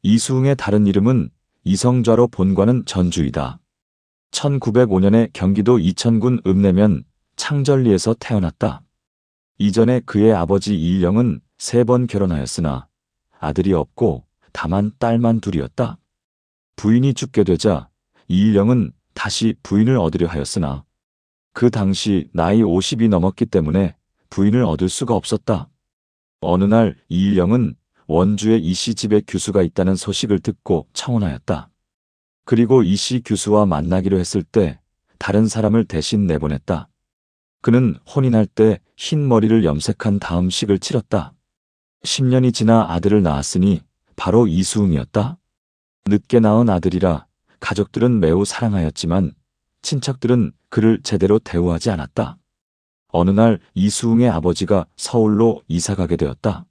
이수흥의 다른 이름은 이성좌로 본관은 전주이다. 1905년에 경기도 이천군 읍내면 창절리에서 태어났다. 이전에 그의 아버지 이일영은 3번 결혼하였으나 아들이 없고 다만 딸만 둘이었다. 부인이 죽게 되자 이일영은 다시 부인을 얻으려 하였으나 그 당시 나이 50이 넘었기 때문에 부인을 얻을 수가 없었다. 어느 날 이일영은 원주에 이씨 집에 규수가 있다는 소식을 듣고 청혼하였다. 그리고 이씨 규수와 만나기로 했을 때 다른 사람을 대신 내보냈다. 그는 혼인할 때 흰 머리를 염색한 다음 식을 치렀다. 10년이 지나 아들을 낳았으니 바로 이수흥이었다. 늦게 낳은 아들이라 가족들은 매우 사랑하였지만 친척들은 그를 제대로 대우하지 않았다. 어느 날 이수흥의 아버지가 서울로 이사가게 되었다.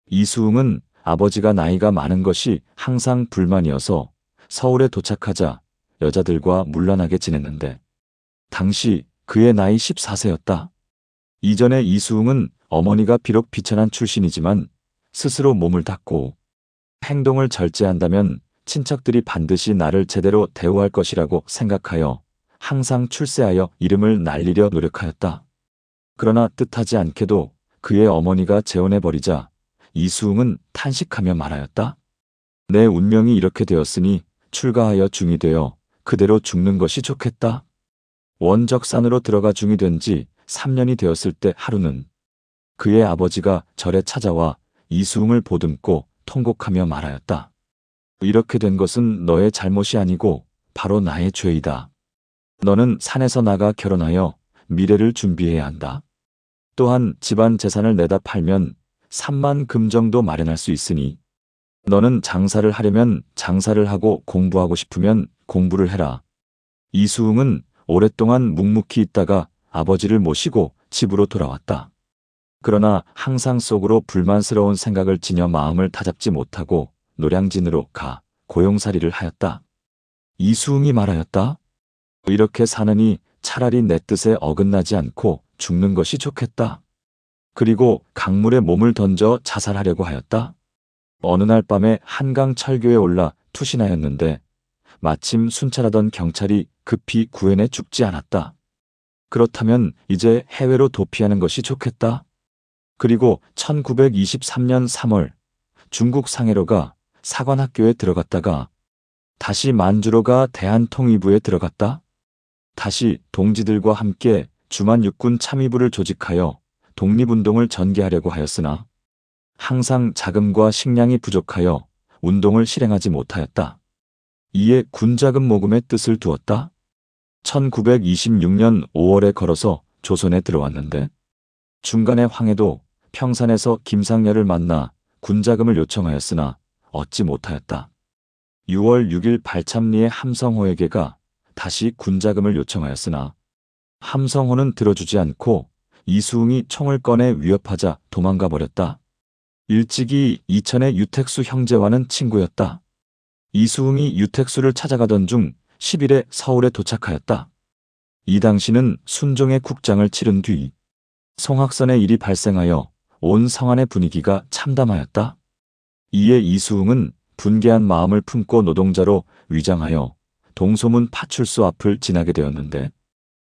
이수흥은 아버지가 나이가 많은 것이 항상 불만이어서 서울에 도착하자 여자들과 문란하게 지냈는데 당시 그의 나이 14세였다. 이전에 이수흥은 어머니가 비록 비천한 출신이지만 스스로 몸을 닦고 행동을 절제한다면 친척들이 반드시 나를 제대로 대우할 것이라고 생각하여 항상 출세하여 이름을 날리려 노력하였다. 그러나 뜻하지 않게도 그의 어머니가 재혼해버리자 이수흥은 탄식하며 말하였다. 내 운명이 이렇게 되었으니 출가하여 중이 되어 그대로 죽는 것이 좋겠다. 원적산으로 들어가 중이 된 지 3년이 되었을 때 하루는 그의 아버지가 절에 찾아와 이수흥을 보듬고 통곡하며 말하였다. 이렇게 된 것은 너의 잘못이 아니고 바로 나의 죄이다. 너는 산에서 나가 결혼하여 미래를 준비해야 한다. 또한 집안 재산을 내다 팔면 3만 금 정도 마련할 수 있으니 너는 장사를 하려면 장사를 하고 공부하고 싶으면 공부를 해라. 이수흥은 오랫동안 묵묵히 있다가 아버지를 모시고 집으로 돌아왔다. 그러나 항상 속으로 불만스러운 생각을 지녀 마음을 다잡지 못하고 노량진으로 가 고용살이를 하였다. 이수흥이 말하였다. 이렇게 사느니 차라리 내 뜻에 어긋나지 않고 죽는 것이 좋겠다. 그리고 강물에 몸을 던져 자살하려고 하였다. 어느 날 밤에 한강 철교에 올라 투신하였는데 마침 순찰하던 경찰이 급히 구해내 죽지 않았다. 그렇다면 이제 해외로 도피하는 것이 좋겠다. 그리고 1923년 3월 중국 상해로가 사관학교에 들어갔다가 다시 만주로가 대한통일부에 들어갔다. 다시 동지들과 함께 주만육군 참의부를 조직하여 독립운동을 전개하려고 하였으나 항상 자금과 식량이 부족하여 운동을 실행하지 못하였다. 이에 군자금 모금의 뜻을 두었다. 1926년 5월에 걸어서 조선에 들어왔는데 중간에 황해도 평산에서 김상렬을 만나 군자금을 요청하였으나 얻지 못하였다. 6월 6일 발참리의 함성호에게가 다시 군자금을 요청하였으나 함성호는 들어주지 않고 이수흥이 총을 꺼내 위협하자 도망가 버렸다. 일찍이 이천의 유택수 형제와는 친구였다. 이수흥이 유택수를 찾아가던 중 10일에 서울에 도착하였다. 이 당시는 순종의 국장을 치른 뒤 송악선의 일이 발생하여 온 성안의 분위기가 참담하였다. 이에 이수흥은 분개한 마음을 품고 노동자로 위장하여 동소문 파출소 앞을 지나게 되었는데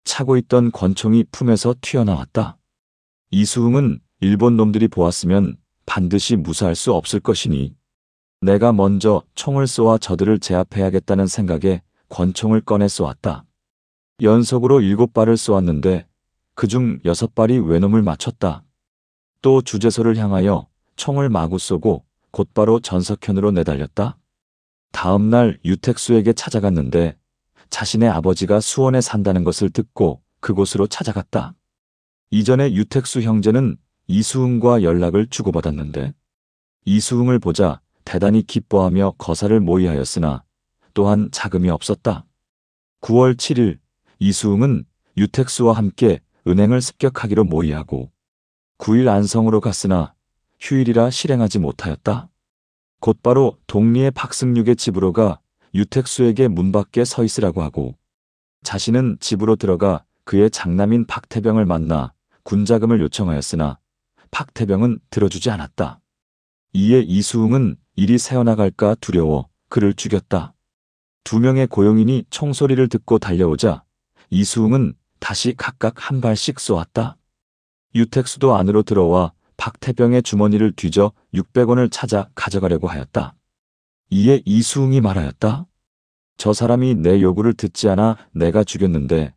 차고 있던 권총이 품에서 튀어나왔다. 이수흥은 일본 놈들이 보았으면 반드시 무사할 수 없을 것이니 내가 먼저 총을 쏘아 저들을 제압해야겠다는 생각에 권총을 꺼내 쏘았다. 연속으로 7발을 쏘았는데 그중 6발이 외놈을 맞췄다. 또 주재소를 향하여 총을 마구 쏘고 곧바로 전석현으로 내달렸다. 다음 날 유택수에게 찾아갔는데 자신의 아버지가 수원에 산다는 것을 듣고 그곳으로 찾아갔다. 이전에 유택수 형제는 이수흥과 연락을 주고받았는데 이수흥을 보자 대단히 기뻐하며 거사를 모의하였으나 또한 자금이 없었다. 9월 7일 이수흥은 유택수와 함께 은행을 습격하기로 모의하고 9일 안성으로 갔으나 휴일이라 실행하지 못하였다. 곧바로 동리의 박승육의 집으로 가 유택수에게 문 밖에 서 있으라고 하고 자신은 집으로 들어가 그의 장남인 박태병을 만나 군자금을 요청하였으나 박태병은 들어주지 않았다. 이에 이수흥은 일이 새어나갈까 두려워 그를 죽였다. 두 명의 고용인이 총소리를 듣고 달려오자 이수웅은 다시 각각 한 발씩 쏘았다. 유택수도 안으로 들어와 박태병의 주머니를 뒤져 600원을 찾아 가져가려고 하였다. 이에 이수웅이 말하였다. 저 사람이 내 요구를 듣지 않아 내가 죽였는데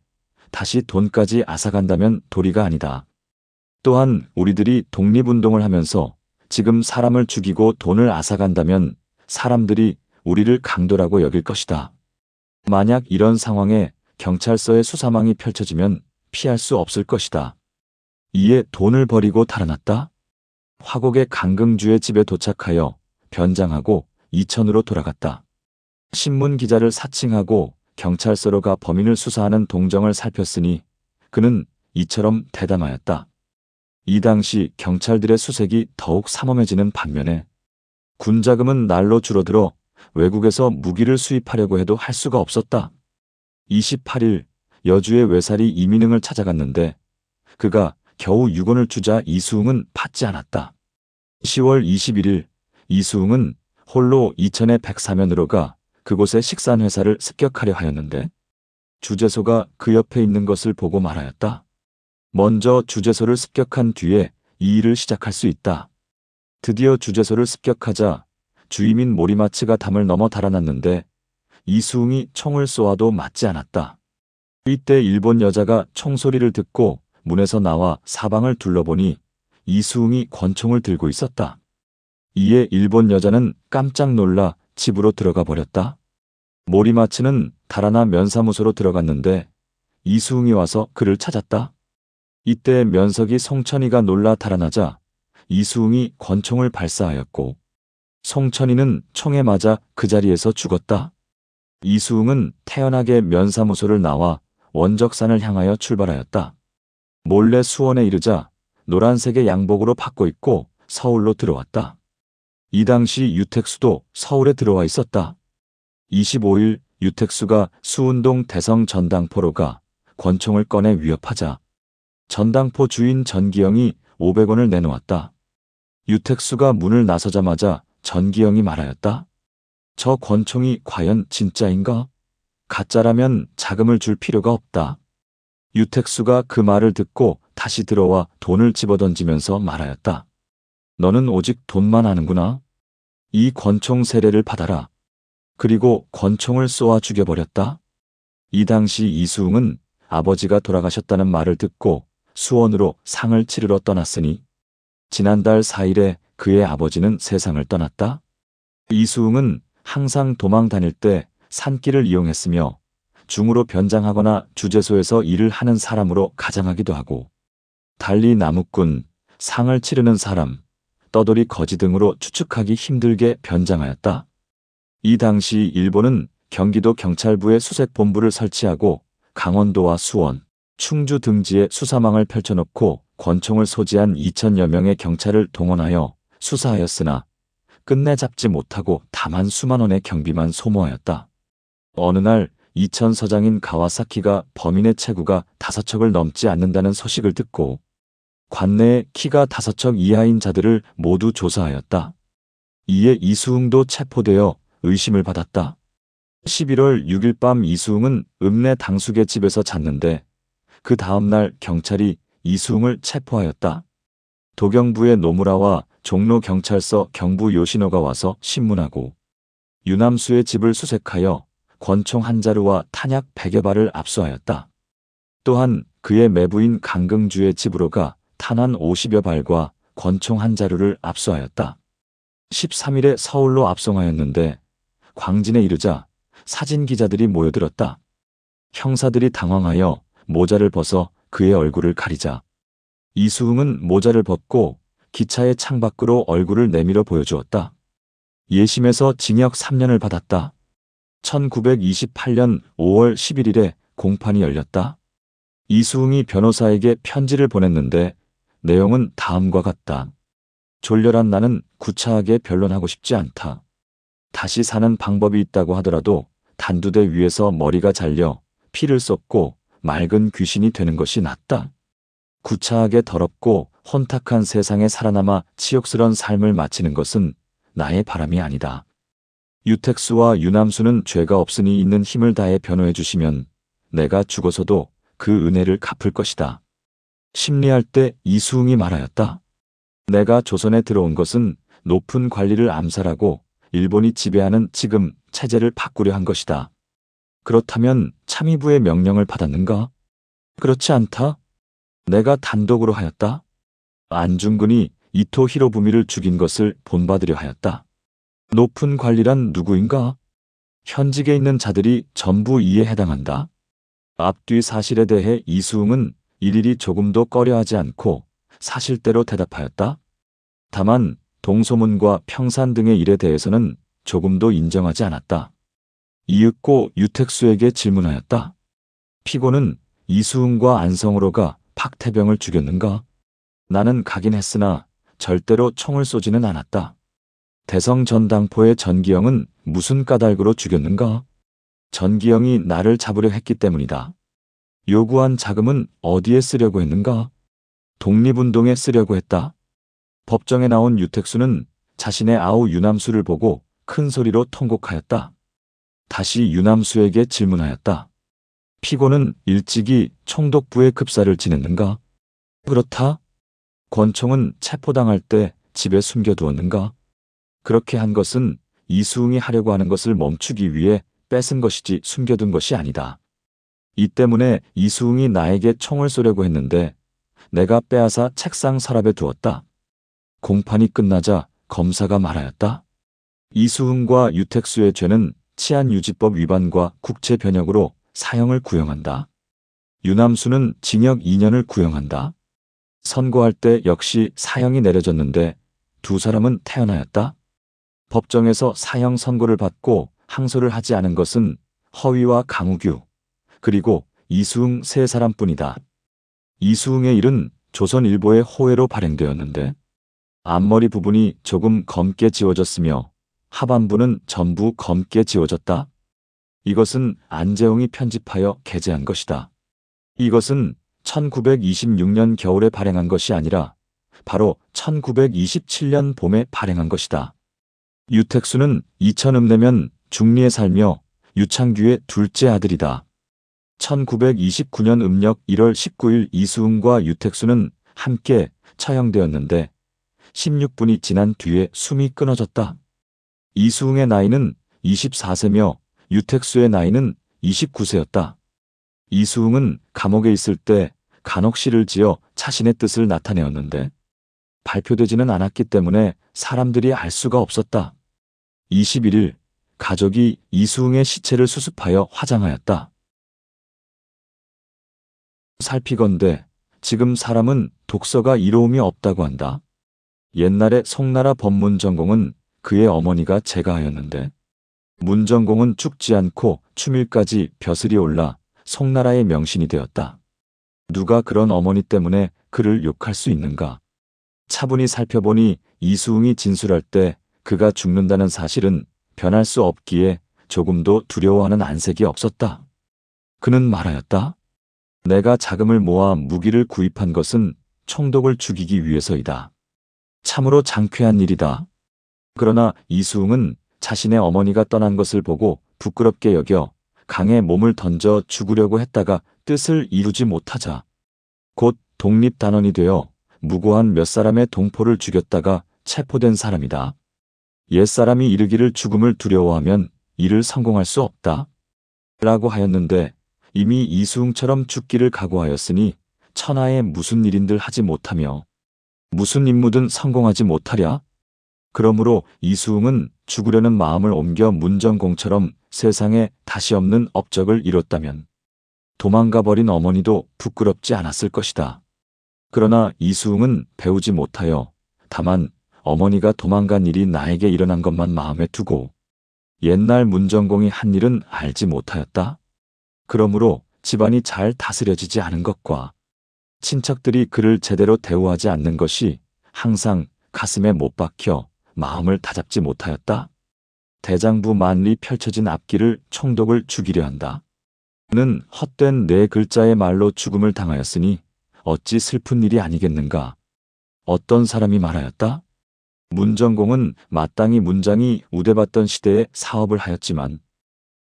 다시 돈까지 앗아간다면 도리가 아니다. 또한 우리들이 독립운동을 하면서 지금 사람을 죽이고 돈을 앗아간다면 사람들이 우리를 강도라고 여길 것이다. 만약 이런 상황에 경찰서의 수사망이 펼쳐지면 피할 수 없을 것이다. 이에 돈을 버리고 달아났다. 화곡의 강금주의 집에 도착하여 변장하고 이천으로 돌아갔다. 신문 기자를 사칭하고 경찰서로 가 범인을 수사하는 동정을 살폈으니 그는 이처럼 대담하였다. 이 당시 경찰들의 수색이 더욱 삼엄해지는 반면에 군자금은 날로 줄어들어 외국에서 무기를 수입하려고 해도 할 수가 없었다. 28일 여주의 외살이 이민흥을 찾아갔는데 그가 겨우 6원을 주자 이수웅은 받지 않았다. 10월 21일 이수웅은 홀로 이천의 백사면으로 가 그곳의 식산회사를 습격하려 하였는데 주재소가 그 옆에 있는 것을 보고 말하였다. 먼저 주재소를 습격한 뒤에 이 일을 시작할 수 있다. 드디어 주재소를 습격하자 주임인 모리마츠가 담을 넘어 달아났는데 이수웅이 총을 쏘아도 맞지 않았다. 이때 일본 여자가 총소리를 듣고 문에서 나와 사방을 둘러보니 이수웅이 권총을 들고 있었다. 이에 일본 여자는 깜짝 놀라 집으로 들어가 버렸다. 모리마츠는 달아나 면사무소로 들어갔는데 이수웅이 와서 그를 찾았다. 이때 면석이 송천이가 놀라 달아나자 이수웅이 권총을 발사하였고 송천이는 총에 맞아 그 자리에서 죽었다. 이수웅은 태연하게 면사무소를 나와 원적산을 향하여 출발하였다. 몰래 수원에 이르자 노란색의 양복으로 바꿔 입고 서울로 들어왔다. 이 당시 유택수도 서울에 들어와 있었다. 25일 유택수가 수운동 대성 전당포로 가 권총을 꺼내 위협하자 전당포 주인 전기영이 500원을 내놓았다. 유택수가 문을 나서자마자 전기영이 말하였다. 저 권총이 과연 진짜인가? 가짜라면 자금을 줄 필요가 없다. 유택수가 그 말을 듣고 다시 들어와 돈을 집어던지면서 말하였다. 너는 오직 돈만 아는구나. 이 권총 세례를 받아라. 그리고 권총을 쏘아 죽여버렸다. 이 당시 이수웅은 아버지가 돌아가셨다는 말을 듣고 수원으로 상을 치르러 떠났으니 지난달 4일에 그의 아버지는 세상을 떠났다. 이수웅은 항상 도망 다닐 때 산길을 이용했으며 중으로 변장하거나 주재소에서 일을 하는 사람으로 가장하기도 하고 달리 나무꾼, 상을 치르는 사람, 떠돌이 거지 등으로 추측하기 힘들게 변장하였다. 이 당시 일본은 경기도 경찰부에 수색본부를 설치하고 강원도와 수원, 충주 등지에 수사망을 펼쳐놓고 권총을 소지한 2000여 명의 경찰을 동원하여 수사하였으나 끝내 잡지 못하고 다만 수만 원의 경비만 소모하였다. 어느 날 이천 서장인 가와사키가 범인의 체구가 5척을 넘지 않는다는 소식을 듣고 관내에 키가 5척 이하인 자들을 모두 조사하였다. 이에 이수웅도 체포되어 의심을 받았다. 11월 6일 밤 이수웅은 읍내 당숙의 집에서 잤는데 그 다음날 경찰이 이수웅을 체포하였다. 도경부의 노무라와 종로경찰서 경부 요시노가 와서 신문하고 유남수의 집을 수색하여 권총 한 자루와 탄약 100여 발을 압수하였다. 또한 그의 매부인 강경주의 집으로 가 탄환 50여 발과 권총 한 자루를 압수하였다. 13일에 서울로 압송하였는데 광진에 이르자 사진 기자들이 모여들었다. 형사들이 당황하여 모자를 벗어 그의 얼굴을 가리자 이수웅은 모자를 벗고 기차의 창밖으로 얼굴을 내밀어 보여주었다. 예심에서 징역 3년을 받았다. 1928년 5월 11일에 공판이 열렸다. 이수웅이 변호사에게 편지를 보냈는데 내용은 다음과 같다. 졸렬한 나는 구차하게 변론하고 싶지 않다. 다시 사는 방법이 있다고 하더라도 단두대 위에서 머리가 잘려 피를 쏟고 맑은 귀신이 되는 것이 낫다. 구차하게 더럽고 혼탁한 세상에 살아남아 치욕스런 삶을 마치는 것은 나의 바람이 아니다. 유택수와 유남수는 죄가 없으니 있는 힘을 다해 변호해 주시면 내가 죽어서도 그 은혜를 갚을 것이다. 심리할 때 이수웅이 말하였다. 내가 조선에 들어온 것은 높은 관리를 암살하고 일본이 지배하는 지금 체제를 바꾸려 한 것이다. 그렇다면 참의부의 명령을 받았는가? 그렇지 않다. 내가 단독으로 하였다. 안중근이 이토 히로부미를 죽인 것을 본받으려 하였다. 높은 관리란 누구인가? 현직에 있는 자들이 전부 이에 해당한다. 앞뒤 사실에 대해 이수웅은 일일이 조금도 꺼려하지 않고 사실대로 대답하였다. 다만 동소문과 평산 등의 일에 대해서는 조금도 인정하지 않았다. 이윽고 유택수에게 질문하였다. 피고는 이수웅과 안성으로가 박태병을 죽였는가? 나는 가긴 했으나 절대로 총을 쏘지는 않았다. 대성 전당포의 전기영은 무슨 까닭으로 죽였는가? 전기영이 나를 잡으려 했기 때문이다. 요구한 자금은 어디에 쓰려고 했는가? 독립운동에 쓰려고 했다. 법정에 나온 유택수는 자신의 아우 유남수를 보고 큰 소리로 통곡하였다. 다시 유남수에게 질문하였다. 피고는 일찍이 총독부에 급사를 지냈는가? 그렇다. 권총은 체포당할 때 집에 숨겨두었는가? 그렇게 한 것은 이수웅이 하려고 하는 것을 멈추기 위해 뺏은 것이지 숨겨둔 것이 아니다. 이 때문에 이수웅이 나에게 총을 쏘려고 했는데 내가 빼앗아 책상 서랍에 두었다. 공판이 끝나자 검사가 말하였다. 이수웅과 유택수의 죄는 치안유지법 위반과 국채변역으로 사형을 구형한다. 유남수는 징역 2년을 구형한다. 선고할 때 역시 사형이 내려졌는데 두 사람은 태어나였다. 법정에서 사형 선고를 받고 항소를 하지 않은 것은 허위와 강우규, 그리고 이수웅 세 사람뿐이다. 이수웅의 일은 조선일보의 호해로 발행되었는데 앞머리 부분이 조금 검게 지워졌으며 하반부는 전부 검게 지워졌다. 이것은 안재홍이 편집하여 게재한 것이다. 이것은 1926년 겨울에 발행한 것이 아니라 바로 1927년 봄에 발행한 것이다. 유택수는 이천읍내면 중리에 살며 유창규의 둘째 아들이다. 1929년 음력 1월 19일 이수웅과 유택수는 함께 처형되었는데 16분이 지난 뒤에 숨이 끊어졌다. 이수웅의 나이는 24세며 유택수의 나이는 29세였다. 이수웅은 감옥에 있을 때 간혹시를 지어 자신의 뜻을 나타내었는데 발표되지는 않았기 때문에 사람들이 알 수가 없었다. 21일 가족이 이수웅의 시체를 수습하여 화장하였다. 살피건대 지금 사람은 독서가 이로움이 없다고 한다. 옛날에 송나라 법문전공은 그의 어머니가 제가하였는데 문전공은 죽지 않고 추밀까지 벼슬이 올라 송나라의 명신이 되었다. 누가 그런 어머니 때문에 그를 욕할 수 있는가? 차분히 살펴보니 이수웅이 진술할 때 그가 죽는다는 사실은 변할 수 없기에 조금도 두려워하는 안색이 없었다. 그는 말하였다. 내가 자금을 모아 무기를 구입한 것은 총독을 죽이기 위해서이다. 참으로 장쾌한 일이다. 그러나 이수웅은 자신의 어머니가 떠난 것을 보고 부끄럽게 여겨 강에 몸을 던져 죽으려고 했다가 뜻을 이루지 못하자 곧 독립단원이 되어 무고한 몇 사람의 동포를 죽였다가 체포된 사람이다. 옛사람이 이르기를 죽음을 두려워하면 이를 성공할 수 없다. 라고 하였는데 이미 이수웅처럼 죽기를 각오하였으니 천하에 무슨 일인들 하지 못하며 무슨 임무든 성공하지 못하랴. 그러므로 이수웅은 죽으려는 마음을 옮겨 문전공처럼 세상에 다시 없는 업적을 이뤘다면 도망가 버린 어머니도 부끄럽지 않았을 것이다. 그러나 이수웅은 배우지 못하여 다만 어머니가 도망간 일이 나에게 일어난 것만 마음에 두고 옛날 문전공이 한 일은 알지 못하였다. 그러므로 집안이 잘 다스려지지 않은 것과 친척들이 그를 제대로 대우하지 않는 것이 항상 가슴에 못 박혀 마음을 다잡지 못하였다. 대장부 만리 펼쳐진 앞길을 총독을 죽이려 한다. 그는 헛된 네 글자의 말로 죽음을 당하였으니 어찌 슬픈 일이 아니겠는가. 어떤 사람이 말하였다. 문정공은 마땅히 문장이 우대받던 시대에 사업을 하였지만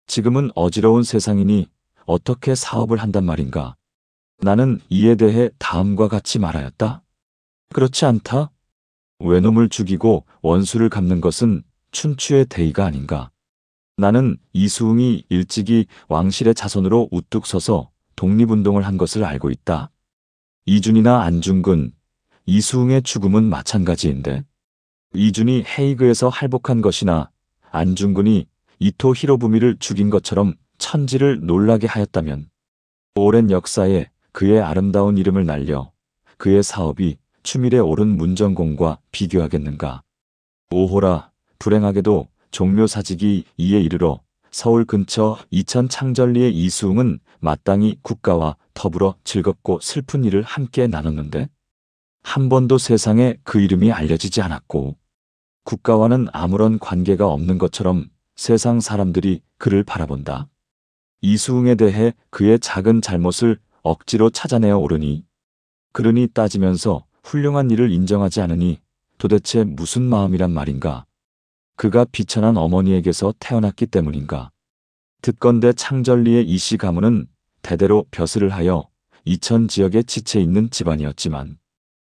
지금은 어지러운 세상이니 어떻게 사업을 한단 말인가. 나는 이에 대해 다음과 같이 말하였다. 그렇지 않다. 외놈을 죽이고 원수를 갚는 것은 춘추의 대의가 아닌가. 나는 이수웅이 일찍이 왕실의 자손으로 우뚝 서서 독립운동을 한 것을 알고 있다. 이준이나 안중근, 이수웅의 죽음은 마찬가지인데 이준이 헤이그에서 할복한 것이나 안중근이 이토 히로부미를 죽인 것처럼 천지를 놀라게 하였다면 오랜 역사에 그의 아름다운 이름을 날려 그의 사업이 추밀에 오른 문정공과 비교하겠는가. 오호라, 불행하게도 종묘사직이 이에 이르러 서울 근처 이천 창전리의 이수웅은 마땅히 국가와 더불어 즐겁고 슬픈 일을 함께 나눴는데 한 번도 세상에 그 이름이 알려지지 않았고 국가와는 아무런 관계가 없는 것처럼 세상 사람들이 그를 바라본다. 이수웅에 대해 그의 작은 잘못을 억지로 찾아내어 오르니 그러니 따지면서 훌륭한 일을 인정하지 않으니 도대체 무슨 마음이란 말인가. 그가 비천한 어머니에게서 태어났기 때문인가. 듣건대 창전리의 이씨 가문은 대대로 벼슬을 하여 이천 지역에 지체 있는 집안이었지만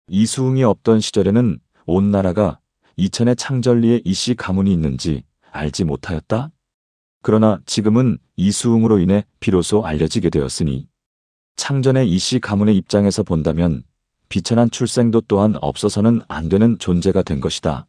이수웅이 없던 시절에는 온 나라가 이천의 창전리에 이씨 가문이 있는지 알지 못하였다. 그러나 지금은 이수웅으로 인해 비로소 알려지게 되었으니 창전의 이씨 가문의 입장에서 본다면 비천한 출생도 또한 없어서는 안 되는 존재가 된 것이다.